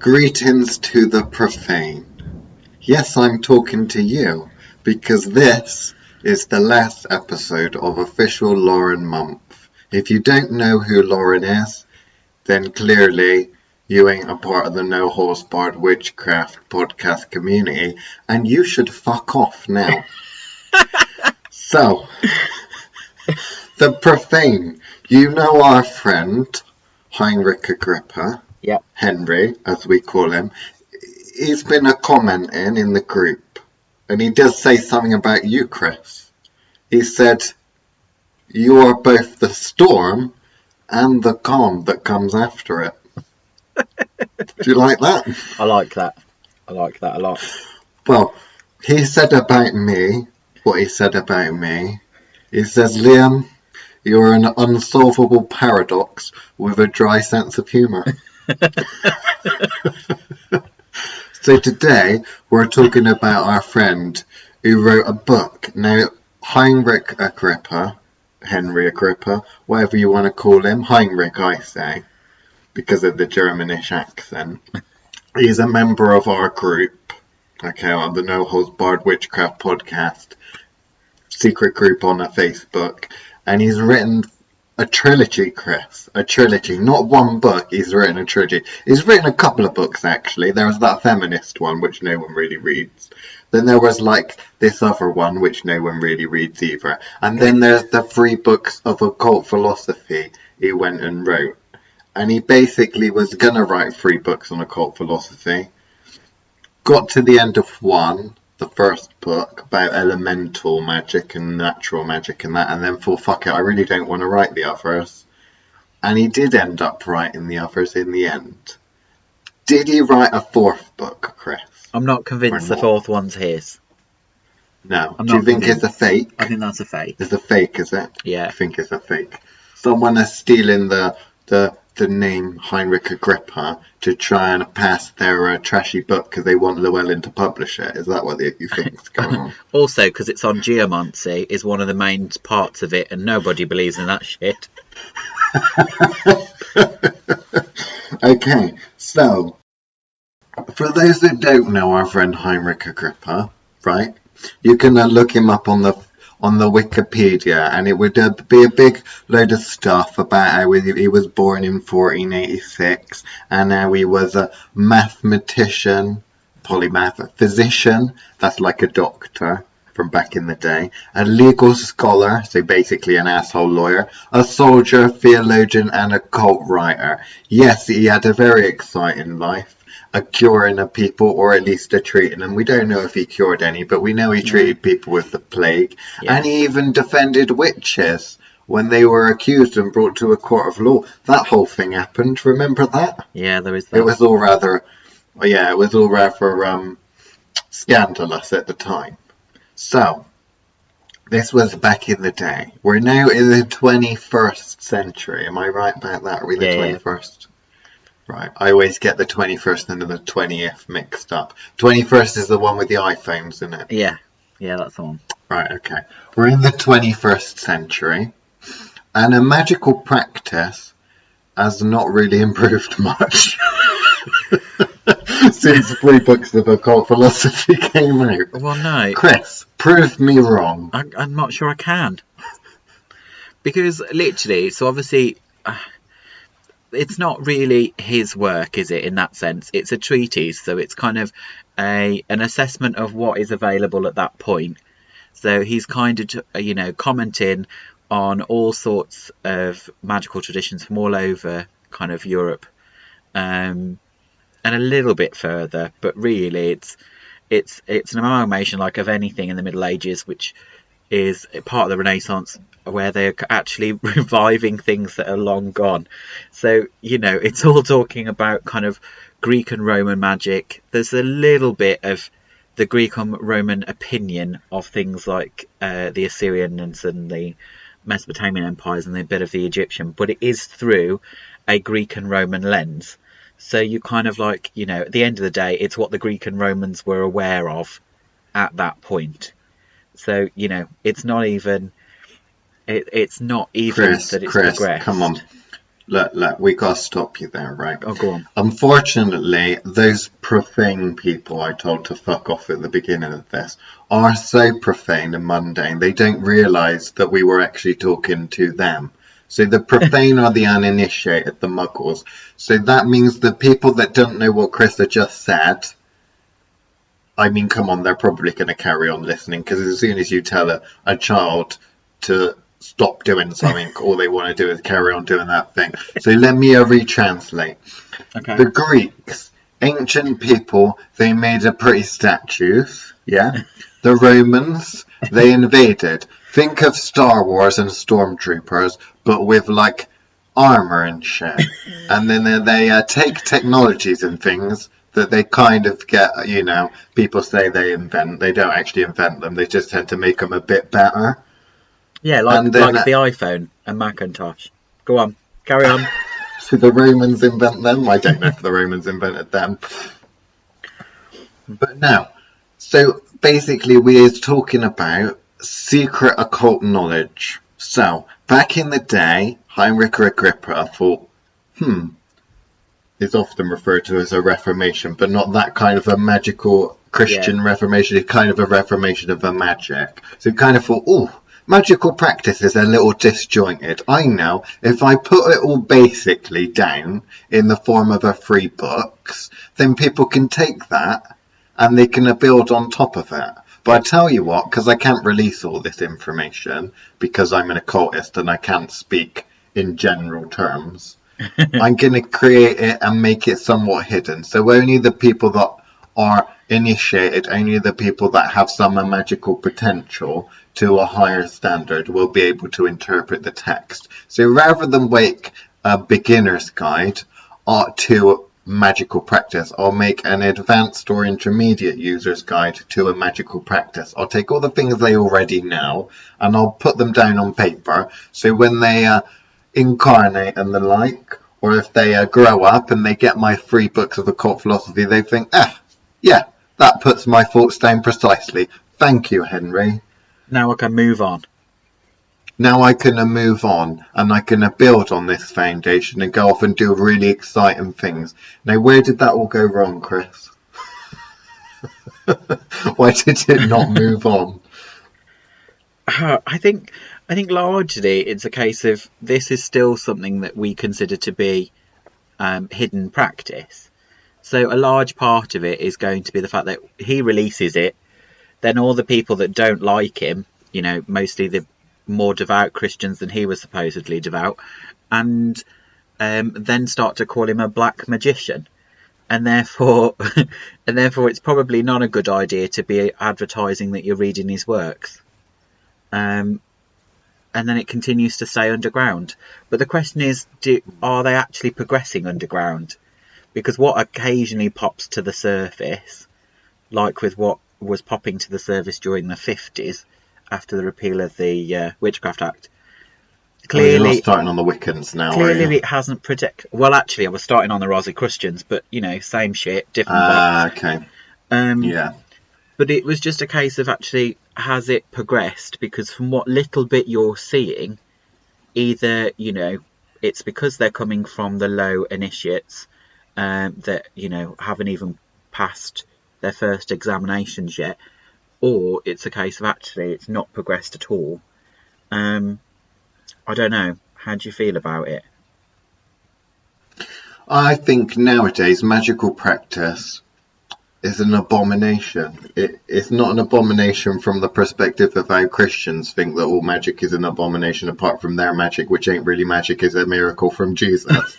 Greetings to the profane. Yes, I'm talking to you, because this is the last episode of Official Lauren Month. If you don't know who Lauren is, then clearly you ain't a part of the No Horse Barred Witchcraft podcast community, and you should fuck off now. So, the profane. You know our friend, Heinrich Agrippa. Yep. Henry, as we call him. He's been commenting in the group, and he does say something about you, Chris. He said, you are both the storm and the calm that comes after it. Do you like that? I like that. I like that a lot. Well, he said about me what he said about me. He says, Liam, you're an unsolvable paradox with a dry sense of humour. So today we're talking about our friend who wrote a book. Now, Heinrich Agrippa, Henry Agrippa, whatever you want to call him, Heinrich I say, because of the Germanish accent. He's a member of our group, okay, on the No Holds Barred Witchcraft podcast, secret group on a Facebook, and he's written a trilogy, Chris. A trilogy. Not one book, he's written a trilogy. He's written a couple of books, actually. There was that feminist one, which no one really reads. Then there was, this other one, which no one really reads either. And then there's the 3 books of occult philosophy he went and wrote. And he basically was going to write 3 books on occult philosophy. Got to the end of one, the first book, about elemental magic and natural magic and that, and then thought, fuck it, I really don't want to write the others. And he did end up writing the others in the end. Did he write a 4th book, Chris? I'm not convinced the 4th one's his. No. Do you think it's a fake? I think that's a fake. It's a fake, is it? Yeah. I think it's a fake. Someone is stealing the name Heinrich Agrippa to try and pass their trashy book because they want Llewellyn to publish it. Is that what you think is going on? Also, because it's on geomancy, is one of the main parts of it, and nobody believes in that shit. Okay, so for those that don't know our friend Heinrich Agrippa, right? You can look him up on the Wikipedia, and it would be a big load of stuff about how he was born in 1486, and how he was a mathematician, polymath, a physician, that's like a doctor from back in the day, a legal scholar, so basically an asshole lawyer, a soldier, theologian, and a cult writer. Yes, he had a very exciting life. A curing of people, or at least a treating them. We don't know if he cured any, but we know he treated people with the plague. Yeah. And he even defended witches when they were accused and brought to a court of law. That whole thing happened. Remember that? Yeah, there is that. It was all rather scandalous at the time. So, this was back in the day. We're now in the 21st century. Am I right about that? Are we the 21st? Right, I always get the 21st and the 20th mixed up. 21st is the one with the iPhones, isn't it? Yeah, that's the one. Right, okay. We're in the 21st century, and a magical practice has not really improved much since 3 books of occult philosophy came out. Well, no. Chris, prove me wrong. I'm not sure I can. Because literally, so obviously... it's not really his work, is it, in that sense? It's a treatise, so it's kind of an assessment of what is available at that point. So he's kind of, commenting on all sorts of magical traditions from all over kind of Europe, and a little bit further, but really it's an amalgamation of anything in the Middle Ages, which is part of the Renaissance, where they're actually reviving things that are long gone. So, it's all talking about kind of Greek and Roman magic. There's a little bit of the Greek and Roman opinion of things like the Assyrians and the Mesopotamian empires and a bit of the Egyptian, but it is through a Greek and Roman lens. So you kind of at the end of the day, it's what the Greek and Romans were aware of at that point. So, it's not even... It's not even Chris, that it's progressed. Come on. Look, we gotta stop you there, right? Oh, go on. Unfortunately, those profane people I told to fuck off at the beginning of this are so profane and mundane, they don't realise that we were actually talking to them. So the profane are the uninitiated, the muggles. So that means the people that don't know what Chris had just said, I mean, come on, they're probably going to carry on listening, because as soon as you tell a child to stop doing something, all they want to do is carry on doing that thing. So let me retranslate. Okay. The Greeks, ancient people, they made a pretty statues, yeah? The Romans, they invaded. Think of Star Wars and stormtroopers, but with like armor and shit. And then they take technologies and things that they kind of get, people say they invent. They don't actually invent them, they just tend to make them a bit better. Yeah, like the iPhone and Macintosh. Go on, carry on. Did the Romans invent them? I don't know if the Romans invented them. But no. So basically we are talking about secret occult knowledge. So back in the day, Heinrich Agrippa thought, it's often referred to as a reformation, but not that kind of a magical Christian reformation. It's kind of a reformation of a magic. So he kind of thought, magical practice is a little disjointed. I know if I put it all basically down in the form of a free books, then people can take that and they can build on top of it. But I tell you what, because I can't release all this information because I'm an occultist and I can't speak in general terms, I'm going to create it and make it somewhat hidden. So only the people that are initiated, only the people that have some magical potential to a higher standard will be able to interpret the text. So rather than make a beginner's guide to magical practice, I'll make an advanced or intermediate user's guide to a magical practice. I'll take all the things they already know and I'll put them down on paper, so when they incarnate and the like, or if they grow up and they get my free books of occult philosophy, they think, yeah, that puts my thoughts down precisely. Thank you, Henry. Now I can move on. Now I can move on and I can build on this foundation and go off and do really exciting things. Now, where did that all go wrong, Chris? Why did it not move on? I think largely it's a case of this is still something that we consider to be hidden practice. So a large part of it is going to be the fact that he releases it, then all the people that don't like him, mostly the more devout Christians than he was supposedly devout, and then start to call him a black magician. And therefore it's probably not a good idea to be advertising that you're reading his works. And then it continues to stay underground. But the question is, are they actually progressing underground? Because what occasionally pops to the surface, like with what was popping to the surface during the 50s after the repeal of the Witchcraft Act, clearly you're starting on the Wiccans now. Clearly it hasn't protected. Well, actually, I was starting on the Rosicrucians, but same shit, different box. Okay. Yeah. But it was just a case of actually, has it progressed? Because from what little bit you're seeing, either it's because they're coming from the low initiates that haven't even passed their first examinations yet, or it's a case of actually it's not progressed at all. I don't know. How do you feel about it? I think nowadays magical practice is an abomination. It's not an abomination from the perspective of how Christians think that all magic is an abomination apart from their magic, which ain't really magic, is a miracle from Jesus.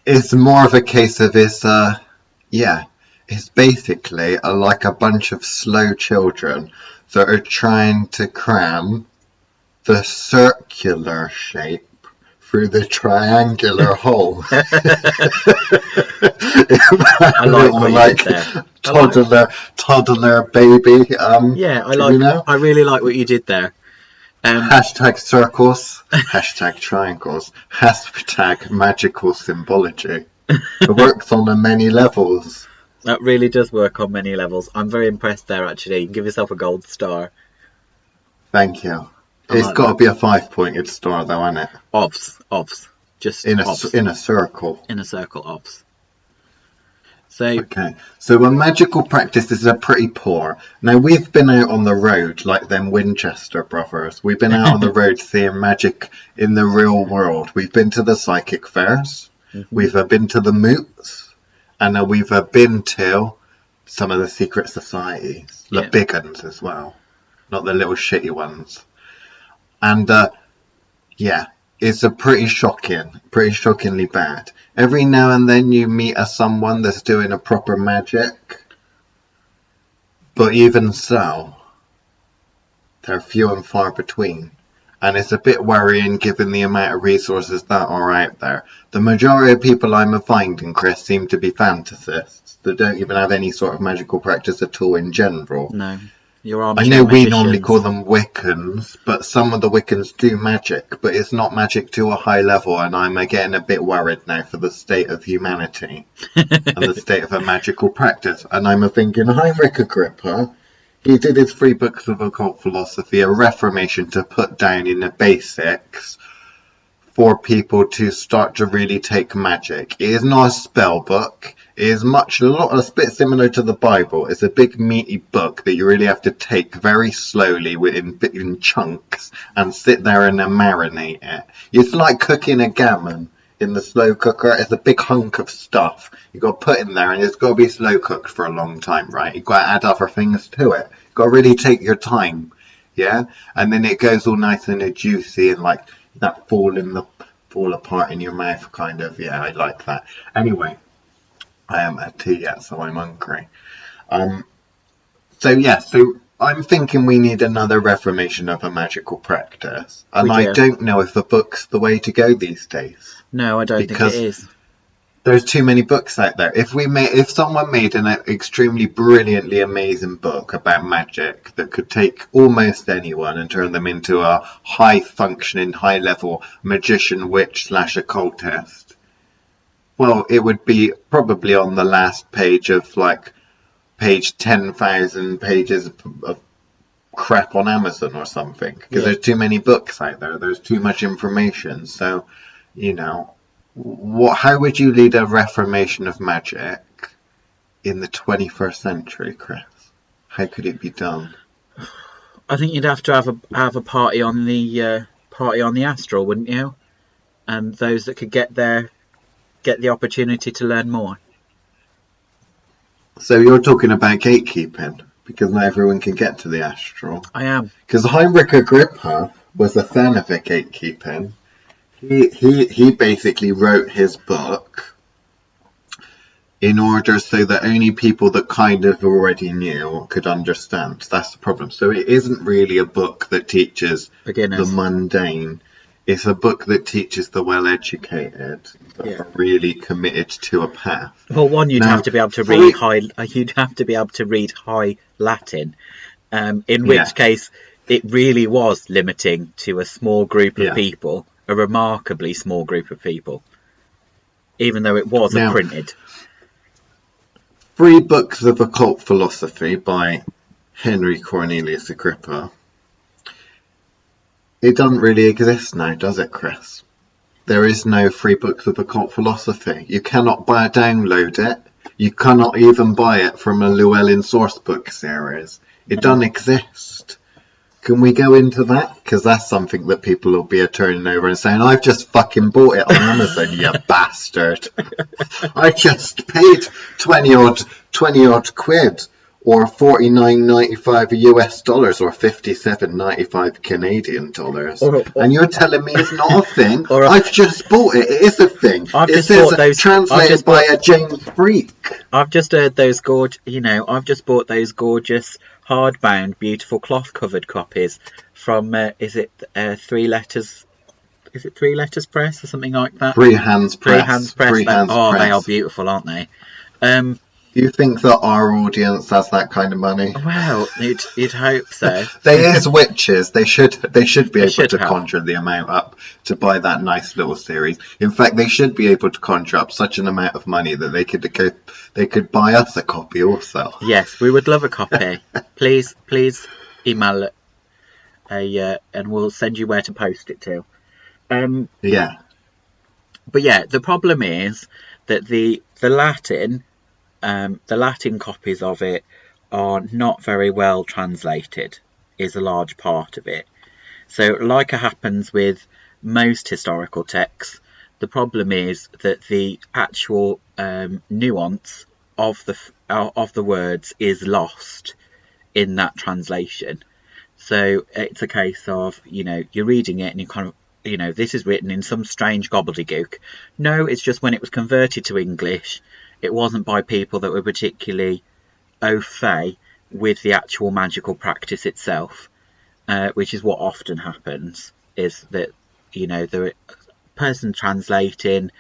It's more of a case of it's basically like a bunch of slow children that are trying to cram the circular shape through the triangular hole. I like what you did there. Toddler baby. I really like what you did there. Hashtag circles, hashtag triangles, hashtag magical symbology. It works on many levels. That really does work on many levels. I'm very impressed there, actually. You can give yourself a gold star. Thank you. It's got to be a 5-pointed star, though, hasn't it? Obvs. just in obs. in a circle. In a circle, obs. So Okay, so a magical practices are pretty poor. Now, we've been out on the road like them Winchester brothers. We've been out on the road seeing magic in the real world. We've been to the psychic fairs. We've been to the moots. And we've been to some of the secret societies. The big ones as well. Not the little shitty ones. And, yeah. It's a pretty shockingly bad. Every now and then you meet someone that's doing a proper magic. But even so, they're few and far between. And it's a bit worrying given the amount of resources that are out there. The majority of people I'm finding, Chris, seem to be fantasists that don't even have any sort of magical practice at all in general. No. I know we normally call them Wiccans, but some of the Wiccans do magic, but it's not magic to a high level, and I'm getting a bit worried now for the state of humanity and the state of a magical practice. And I'm thinking, Heinrich Agrippa, he did his 3 books of occult philosophy, a reformation to put down in the basics for people to start to really take magic. It is not a spell book. It is a bit similar to the Bible. It's a big meaty book that you really have to take very slowly in chunks and sit there and marinate it. It's like cooking a gammon in the slow cooker. It's a big hunk of stuff you got to put in there, and it's got to be slow cooked for a long time, right? You've got to add other things to it. You've got to really take your time, yeah? And then it goes all nice and juicy and like that fall apart in your mouth kind of. Yeah, I like that. Anyway, I haven't had tea yet, so I'm hungry. So I'm thinking we need another reformation of a magical practice. And I don't know if a book's the way to go these days. No, I don't think it is. There's too many books out there. If someone made an extremely brilliantly amazing book about magic that could take almost anyone and turn them into a high-functioning, high-level magician, witch / occultist, well, it would be probably on the last page of like page 10,000 pages of crap on Amazon or something. Because there's too many books out there. There's too much information. So, how would you lead a reformation of magic in the 21st century, Chris? How could it be done? I think you'd have to have a party on the astral, wouldn't you? And those that could get there get the opportunity to learn more. So you're talking about gatekeeping, because not everyone can get to the astral. I am. Because Heinrich Agrippa was a fan of gatekeeping. He basically wrote his book in order so that only people that kind of already knew could understand. That's the problem. So it isn't really a book that teaches beginners, the mundane. It's a book that teaches the well-educated, that are really committed to a path. Well, you'd have to be able to read high. You'd have to be able to read High Latin, in which case it really was limiting to a small group of people, a remarkably small group of people, even though it wasn't printed. 3 books of occult philosophy by Henry Cornelius Agrippa. It doesn't really exist now, does it, Chris? There is no 3 books of occult philosophy. You cannot download it. You cannot even buy it from a Llewellyn sourcebook series. It doesn't exist. Can we go into that? Because that's something that people will be turning over and saying, I've just fucking bought it on Amazon, you bastard. I just paid 20 odd quid. Or $49.95 US dollars, or $57.95 Canadian dollars, and you're telling me it's not a thing? I've just bought it. It is a thing. It says translated by a James Freak. I've just heard those I've just bought those gorgeous hardbound, beautiful cloth-covered copies from. Is it 3 Letters? Is it 3 Letters Press or something like that? 3 Hands Press. 3 Hands Press. They are beautiful, aren't they? Do you think that our audience has that kind of money? Well, you'd hope so. They is witches. They should be able to conjure the amount up to buy that nice little series. In fact, they should be able to conjure up such an amount of money that they could buy us a copy also. Yes, we would love a copy. Please email it, and we'll send you where to post it to. But yeah, the problem is that the Latin copies of it are not very well translated, is a large part of it. So, like it happens with most historical texts, the problem is that the actual nuance of the words is lost in that translation. So it's a case of, you're reading it and you kind of, this is written in some strange gobbledygook. No, it's just when it was converted to English, it wasn't by people that were particularly au fait with the actual magical practice itself, which is what often happens, is that, the person translating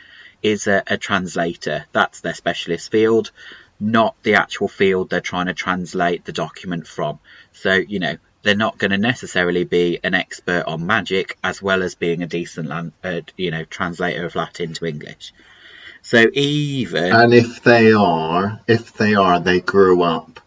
is a translator. That's their specialist field, not the actual field they're trying to translate the document from. So, they're not going to necessarily be an expert on magic as well as being a decent translator of Latin to English. So And if they are, they grew up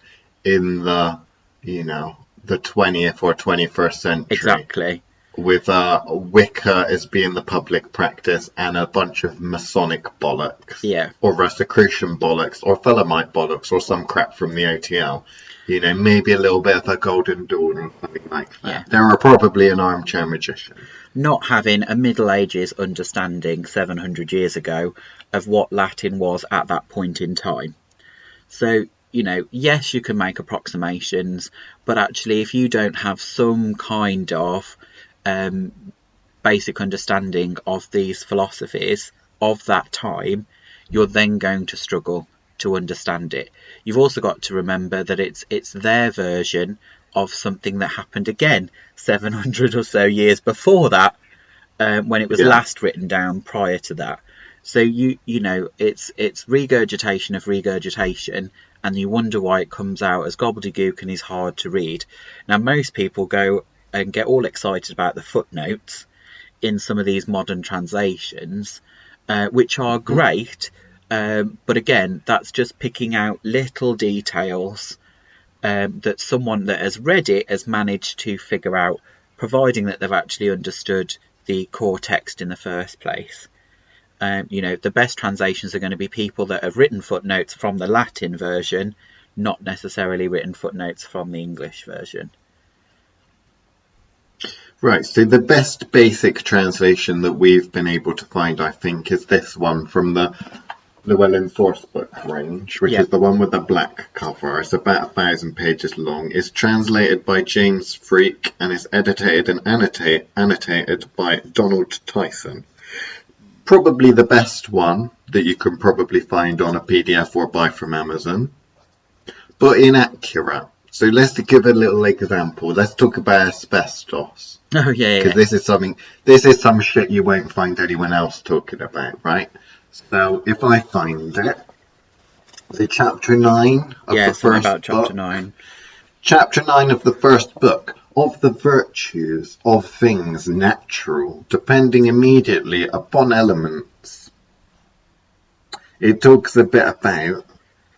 in the, the 20th or 21st century. Exactly. With Wicca as being the public practice and a bunch of Masonic bollocks. Yeah. Or Rosicrucian bollocks, or Thelemite bollocks, or some crap from the OTL. Maybe a little bit of a Golden Dawn or something like that. Yeah. There are probably an armchair magician. Not having a Middle Ages understanding 700 years ago of what Latin was at that point in time. So, yes, you can make approximations, but actually if you don't have some kind of basic understanding of these philosophies of that time, you're then going to struggle to understand it. You've also got to remember that it's their version of something that happened again 700 or so years before that, when it was last written down prior to that. So it's regurgitation of regurgitation, and you wonder why it comes out as gobbledygook and is hard to read. Now, most people go and get all excited about the footnotes in some of these modern translations, which are great, but again, that's just picking out little details that someone that has read it has managed to figure out, providing that they've actually understood the core text in the first place. The best translations are going to be people that have written footnotes from the Latin version, not necessarily written footnotes from the English version. Right, so the best basic translation that we've been able to find, I think, is this one from the Llewellyn Source Book range, which is the one with the black cover. It's about 1,000 pages long. It's translated by James Freak and is edited and annotated by Donald Tyson. Probably the best one that you can probably find on a PDF or buy from Amazon, but inaccurate. So let's give a little example. Let's talk about asbestos. Oh yeah. Because this is some shit you won't find anyone else talking about, right? So if I find it, the chapter 9 of the first about chapter book. 9. Chapter 9 of the first book. Of the virtues of things natural, depending immediately upon elements. It talks a bit about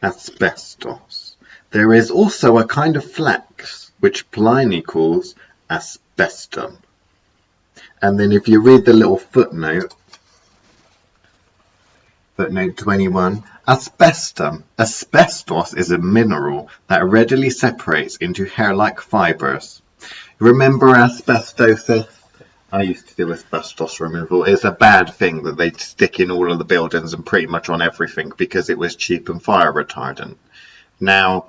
asbestos. There is also a kind of flax, which Pliny calls asbestum. And then if you read the little footnote 21, asbestum. Asbestos is a mineral that readily separates into hair-like fibers. Remember asbestosis? I used to do asbestos removal. It's a bad thing that they stick in all of the buildings and pretty much on everything because it was cheap and fire retardant. Now,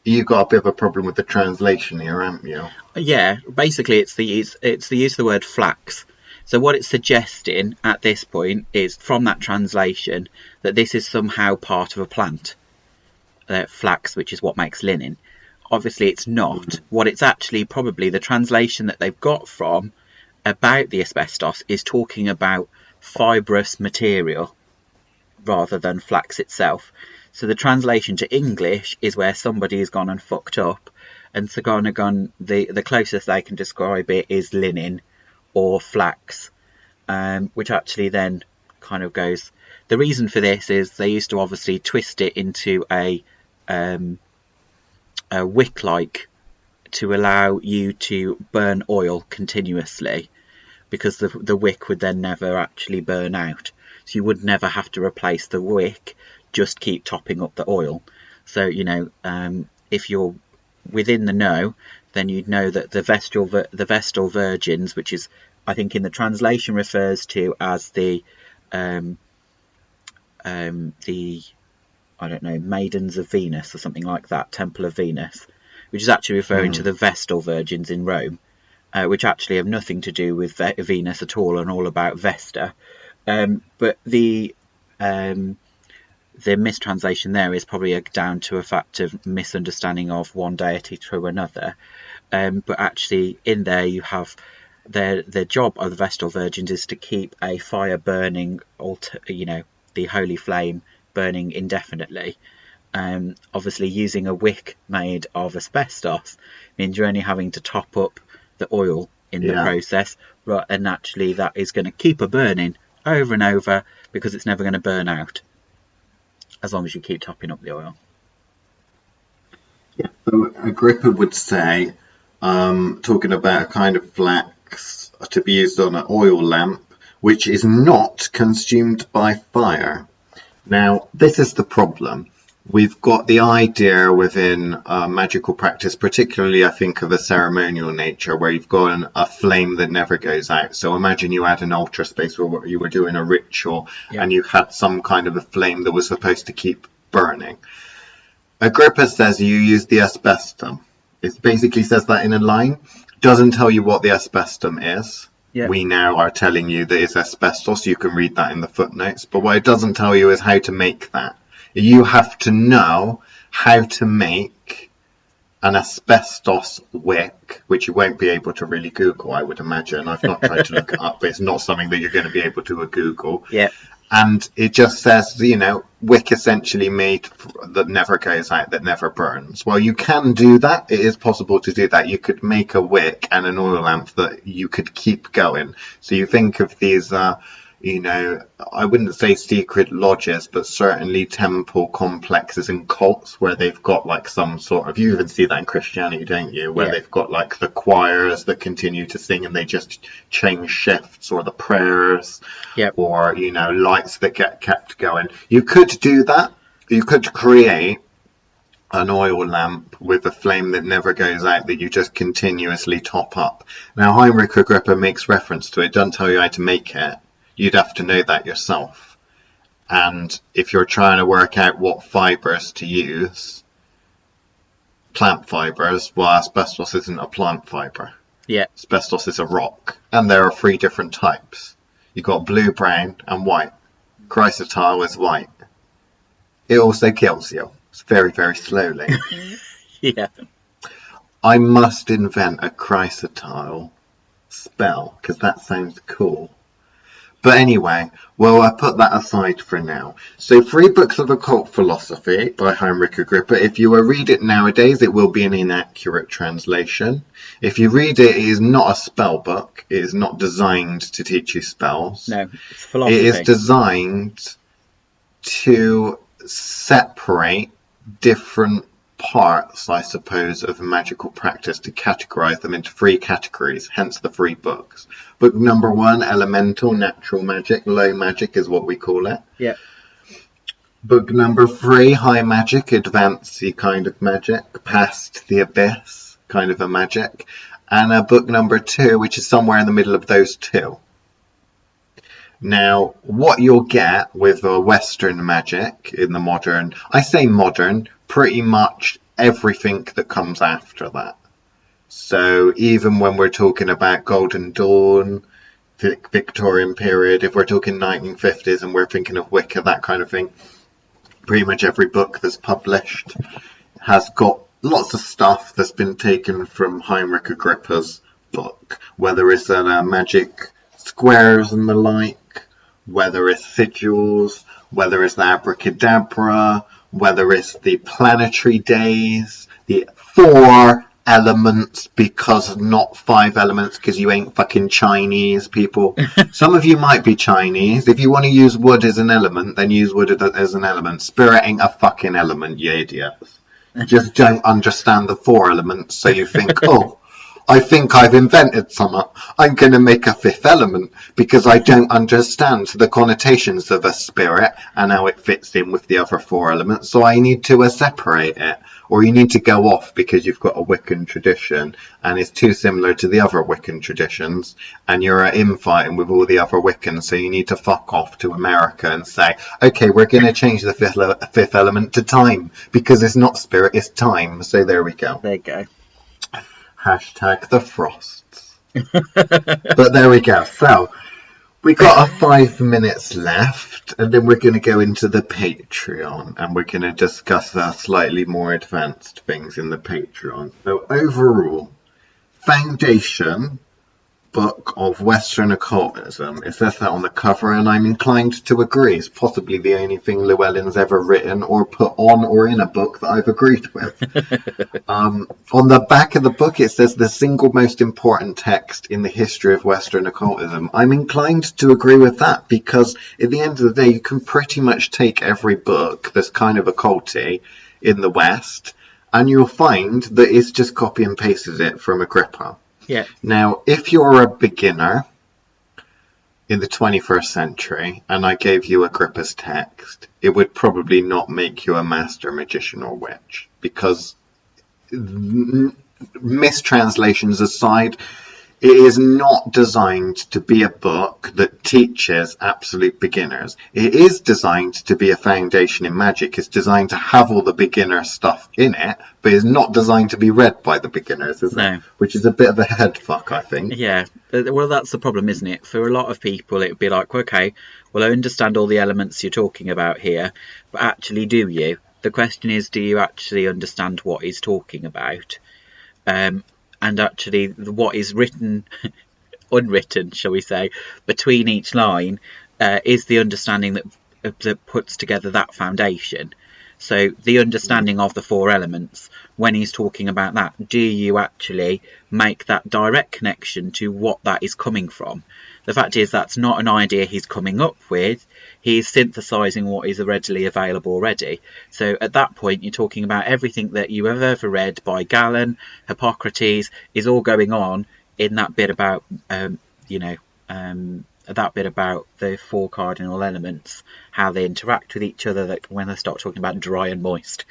you got a bit of a problem with the translation here, haven't you? Yeah, basically it's the use of the word flax. So what it's suggesting at this point is, from that translation, that this is somehow part of a plant. Flax, which is what makes linen. Obviously it's not. What it's actually, probably the translation that they've got from about the asbestos is talking about fibrous material rather than flax itself. So the translation to English is where somebody has gone and fucked up, and so the closest they can describe it is linen or flax, which actually then kind of goes. The reason for this is they used to obviously twist it into a wick-like to allow you to burn oil continuously, because the wick would then never actually burn out. so you would never have to replace the wick, just keep topping up the oil. So, you know, if you're within the know, then you'd know that the Vestal Virgins, which is, I think in the translation refers to as the I don't know, Maidens of Venus or something like that, Temple of Venus, which is actually referring to the Vestal Virgins in Rome, which actually have nothing to do with Venus at all and all about Vesta. But the mistranslation there is probably down to a fact of misunderstanding of one deity through another. But actually in there you have the job of the Vestal Virgins is to keep a fire burning, you know, the holy flame burning indefinitely. Obviously using a wick made of asbestos means you're only having to top up the oil in the process, right? And naturally that is going to keep a burning over and over because it's never going to burn out as long as you keep topping up the oil. Yeah, so Agrippa would say, talking about a kind of flax to be used on an oil lamp which is not consumed by fire. Now, this is the problem. We've got the idea within magical practice, particularly I think of a ceremonial nature, where you've got a flame that never goes out. So imagine you had an altar space where you were doing a ritual and you had some kind of a flame that was supposed to keep burning. Agrippa says you use the asbestos. It basically says that in a line. Doesn't tell you what the asbestos is. Yeah. We now are telling you that it's asbestos. You can read that in the footnotes. But what it doesn't tell you is how to make that. You have to know how to make an asbestos wick, which you won't be able to really Google, I would imagine. I've not tried to look it up, but it's not something that you're going to be able to Google. Yeah. And it just says, you know, wick essentially made that never goes out, that never burns. Well, you can do that. It is possible to do that. You could make a wick and an oil lamp that you could keep going. So you think of these, you know, I wouldn't say secret lodges, but certainly temple complexes and cults where they've got like some sort of, you even see that in Christianity, don't you? Where they've got like the choirs that continue to sing and they just change shifts, or the prayers, or, you know, lights that get kept going. You could do that. You could create an oil lamp with a flame that never goes out, that you just continuously top up. Now, Heinrich Agrippa makes reference to it, doesn't tell you how to make it. You'd have to know that yourself. And if you're trying to work out what fibres to use, plant fibres, well, asbestos isn't a plant fibre. Yeah. Asbestos is a rock. And there are 3 different types. You've got blue, brown, and white. Chrysotile is white. It also kills you. It's very, very slowly. Yeah. I must invent a chrysotile spell, because that sounds cool. But anyway, we'll put that aside for now. So 3 books of occult philosophy by Heinrich Agrippa. If you read it nowadays, it will be an inaccurate translation. If you read it, it is not a spell book. It is not designed to teach you spells. No, it's philosophy. It is designed to separate different parts, I suppose, of magical practice, to categorize them into 3 categories, hence the 3 books. Book number 1, elemental, natural magic, low magic is what we call it. Yeah. Book number 3, high magic, advanced kind of magic, past the abyss kind of a magic. And book number 2, which is somewhere in the middle of those 2. Now, what you'll get with Western magic in the modern, I say modern, pretty much everything that comes after that. So even when we're talking about Golden Dawn, Victorian period, if we're talking 1950s and we're thinking of Wicca, that kind of thing, pretty much every book that's published has got lots of stuff that's been taken from Heinrich Agrippa's book, whether it's magic squares and the like, whether it's sigils, whether it's the abracadabra, whether it's the planetary days, the 4 elements, because not 5 elements, because you ain't fucking Chinese, people. Some of you might be Chinese. If you want to use wood as an element, then use wood as an element. Spirit ain't a fucking element, you idiots. You just don't understand the 4 elements, so you think, oh, I think I've invented something. I'm going to make a fifth element because I don't understand the connotations of a spirit and how it fits in with the other four elements. So I need to separate it. Or you need to go off because you've got a Wiccan tradition and it's too similar to the other Wiccan traditions and you're infighting with all the other Wiccans, so you need to fuck off to America and say, okay, we're going to change the fifth element to time because it's not spirit, it's time. So there we go. There you go. Hashtag the frosts. But there we go. So we got 5 minutes left, and then we're going to go into the Patreon, and we're going to discuss our slightly more advanced things in the Patreon. So overall, foundation book of Western occultism. It says that on the cover, and I'm inclined to agree. It's possibly the only thing Llewellyn's ever written or put on or in a book that I've agreed with. On the back of the book, it says the single most important text in the history of Western occultism. I'm inclined to agree with that because at the end of the day, you can pretty much take every book that's kind of occulty in the West, and you'll find that it's just copy and pasted it from Agrippa. Yeah. Now, if you're a beginner in the 21st century and I gave you Agrippa's text, it would probably not make you a master magician or witch because, mistranslations aside, it is not designed to be a book that teaches absolute beginners. It is designed to be a foundation in magic. It's designed to have all the beginner stuff in it, but it's not designed to be read by the beginners, is it? Which is a bit of a head fuck, I think. Yeah, well, that's the problem, isn't it? For a lot of people, it'd be like, okay, well, I understand all the elements you're talking about here, but actually, do you? The question is, do you actually understand what he's talking about? And actually what is written, unwritten, shall we say, between each line is the understanding that puts together that foundation. So the understanding of the four elements, when he's talking about that, do you actually make that direct connection to what that is coming from? The fact is that's not an idea he's coming up with. He's synthesizing what is readily available already. So at that point, you're talking about everything that you have ever read by Galen, Hippocrates, is all going on in that bit about, that bit about the four cardinal elements, how they interact with each other, that when they start talking about dry and moist.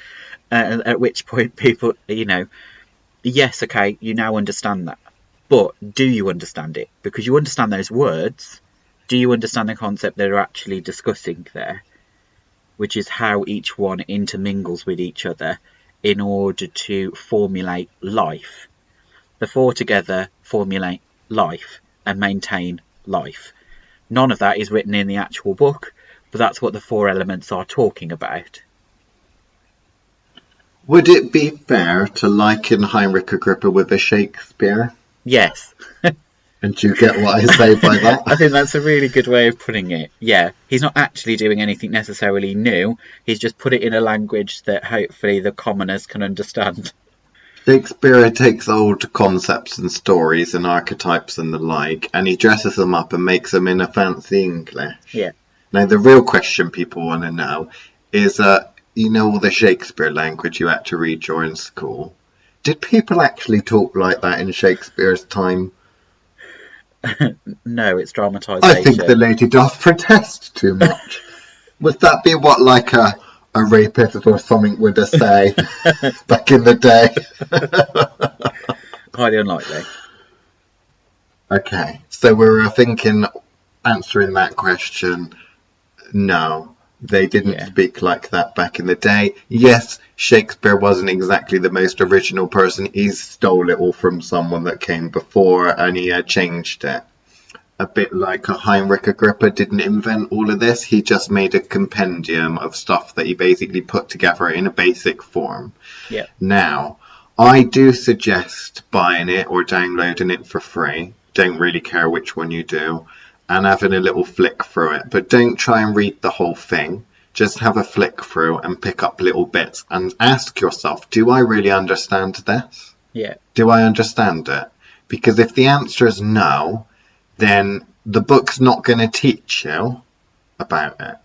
At which point people, yes, okay, you now understand that. But do you understand it? Because you understand those words. Do you understand the concept they're actually discussing there? Which is how each one intermingles with each other in order to formulate life. The four together formulate life and maintain life. None of that is written in the actual book, but that's what the four elements are talking about. Would it be fair to liken Heinrich Agrippa with a Shakespeare? Yes. And do you get what I say by that? I think that's a really good way of putting it. Yeah, he's not actually doing anything necessarily new. He's just put it in a language that hopefully the commoners can understand. Shakespeare takes old concepts and stories and archetypes and the like, and he dresses them up and makes them in a fancy English. Yeah. Now, the real question people want to know is, all the Shakespeare language you had to read during school. Did people actually talk like that in Shakespeare's time? No, it's dramatisation. I think the lady doth protest too much. Would that be what, like a rapist or something would have say back in the day? Highly unlikely. Okay, so we were thinking, answering that question, no. They didn't speak like that back in the day. Yes, Shakespeare wasn't exactly the most original person. He stole it all from someone that came before and he changed it. A bit like Heinrich Agrippa didn't invent all of this. He just made a compendium of stuff that he basically put together in a basic form. Yeah. Now, I do suggest buying it or downloading it for free. Don't really care which one you do. And having a little flick through it. But don't try and read the whole thing. Just have a flick through and pick up little bits and ask yourself, do I really understand this? Yeah. Do I understand it? Because if the answer is no, then the book's not going to teach you about it.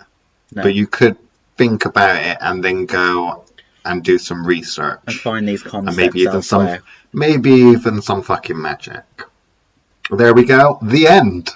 No. But you could think about it and then go, and do some research. And find these And concepts maybe even some fucking magic. There we go. The end.